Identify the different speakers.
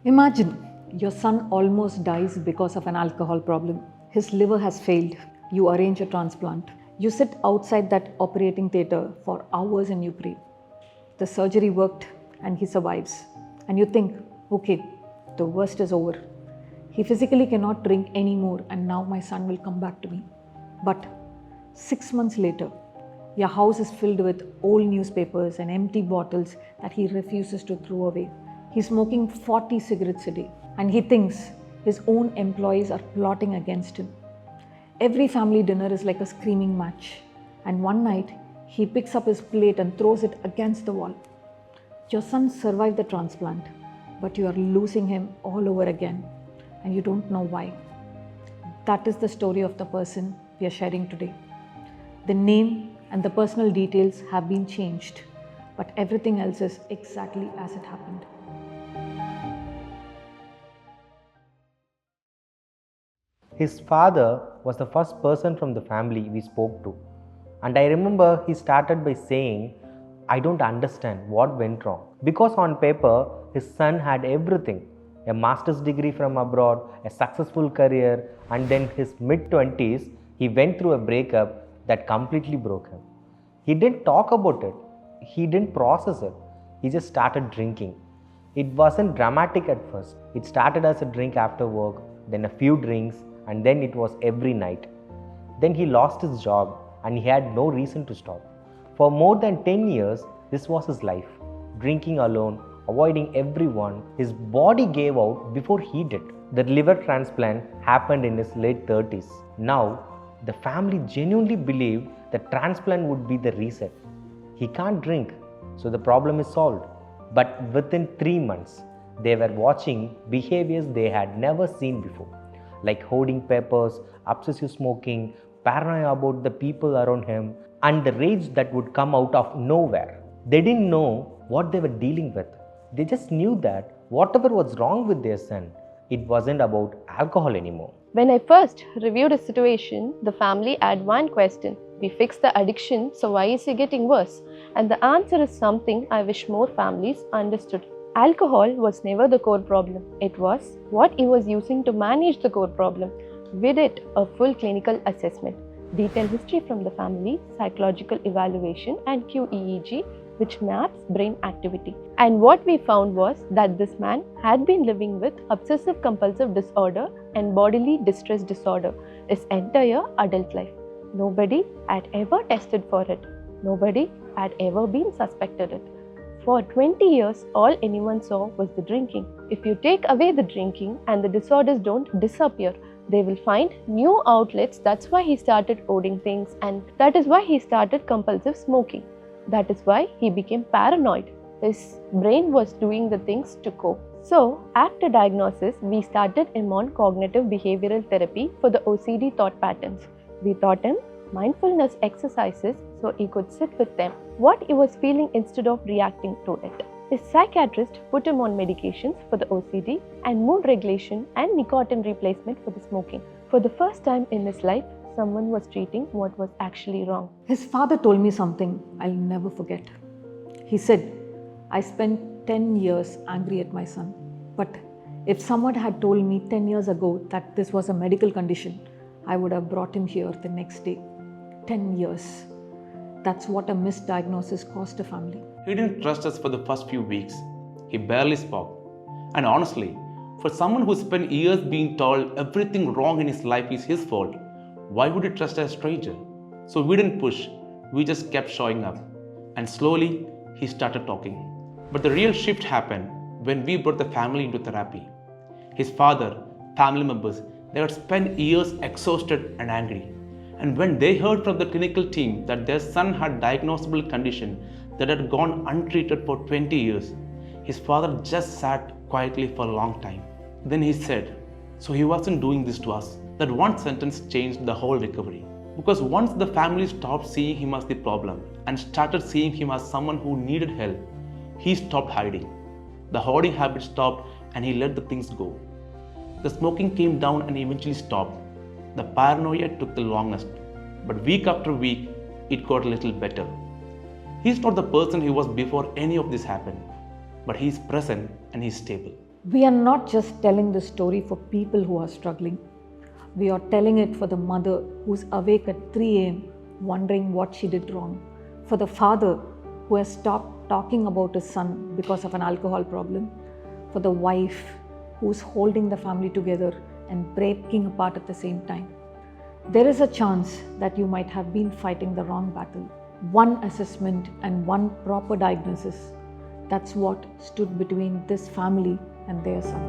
Speaker 1: Imagine your son almost dies because of an alcohol problem. His liver has failed. You arrange a transplant. You sit outside that operating theatre for hours and you pray. The surgery worked and he survives. And you think, okay, the worst is over. He physically cannot drink anymore and now my son will come back to me. But 6 months later, your house is filled with old newspapers and empty bottles that he refuses to throw away. He's smoking 40 cigarettes a day and he thinks his own employees are plotting against him. Every family dinner is like a screaming match, and one night he picks up his plate and throws it against the wall. Your son survived the transplant, but you are losing him all over again and you don't know why. That is the story of the person we are sharing today. The name and the personal details have been changed, but everything else is exactly as it happened.
Speaker 2: His father was the first person from the family we spoke to. And I remember he started by saying, I don't understand what went wrong. Because on paper, his son had everything, a master's degree from abroad, a successful career, and then his mid-20s, he went through a breakup that completely broke him. He didn't talk about it. He didn't process it. He just started drinking. It wasn't dramatic at first. It started as a drink after work, then a few drinks, and then it was every night. Then he lost his job and he had no reason to stop. For more than 10 years, this was his life. Drinking alone, avoiding everyone. His body gave out before he did. The liver transplant happened in his late 30s. Now, the family genuinely believed the transplant would be the reset. He can't drink, so the problem is solved. But within 3 months, they were watching behaviors they had never seen before, like hoarding papers, obsessive smoking, paranoia about the people around him, and the rage that would come out of nowhere. They didn't know what they were dealing with. They just knew that whatever was wrong with their son, it wasn't about alcohol anymore.
Speaker 3: When I first reviewed his situation, the family had one question. We fixed the addiction, so why is he getting worse? And the answer is something I wish more families understood. Alcohol was never the core problem. It was what he was using to manage the core problem. We did a full clinical assessment, detailed history from the family, psychological evaluation, and QEEG, which maps brain activity. And what we found was that this man had been living with obsessive compulsive disorder and bodily distress disorder his entire adult life. Nobody had ever tested for it. Nobody had ever been suspected it. For 20 years, all anyone saw was the drinking. If you take away the drinking and the disorders don't disappear, they will find new outlets. That's why he started hoarding things, and that is why he started compulsive smoking. That is why he became paranoid. His brain was doing the things to cope. So, after diagnosis, we started him on cognitive behavioral therapy for the OCD thought patterns. We taught him mindfulness exercises so he could sit with them, what he was feeling instead of reacting to it. His psychiatrist put him on medications for the OCD and mood regulation and nicotine replacement for the smoking. For the first time in his life, someone was treating what was actually wrong.
Speaker 1: His father told me something I'll never forget. He said, I spent 10 years angry at my son. But if someone had told me 10 years ago that this was a medical condition, I would have brought him here the next day. 10 years. That's what a misdiagnosis cost a family.
Speaker 4: He didn't trust us for the first few weeks. He barely spoke. And honestly, for someone who spent years being told everything wrong in his life is his fault, why would he trust a stranger? So we didn't push, we just kept showing up. And slowly, he started talking. But the real shift happened when we brought the family into therapy. His father, family members, they had spent years exhausted and angry. And when they heard from the clinical team that their son had diagnosable condition that had gone untreated for 20 years, his father just sat quietly for a long time. Then he said, so he wasn't doing this to us. That one sentence changed the whole recovery. Because once the family stopped seeing him as the problem and started seeing him as someone who needed help, he stopped hiding. The hoarding habit stopped and he let the things go. The smoking came down and eventually stopped. The paranoia took the longest, but week after week, it got a little better. He's not the person he was before any of this happened, but he's present and he's stable.
Speaker 1: We are not just telling the story for people who are struggling. We are telling it for the mother who's awake at 3 a.m. wondering what she did wrong, for the father who has stopped talking about his son because of an alcohol problem, for the wife who's holding the family together and breaking apart at the same time. There is a chance that you might have been fighting the wrong battle. One assessment and one proper diagnosis. That's what stood between this family and their son.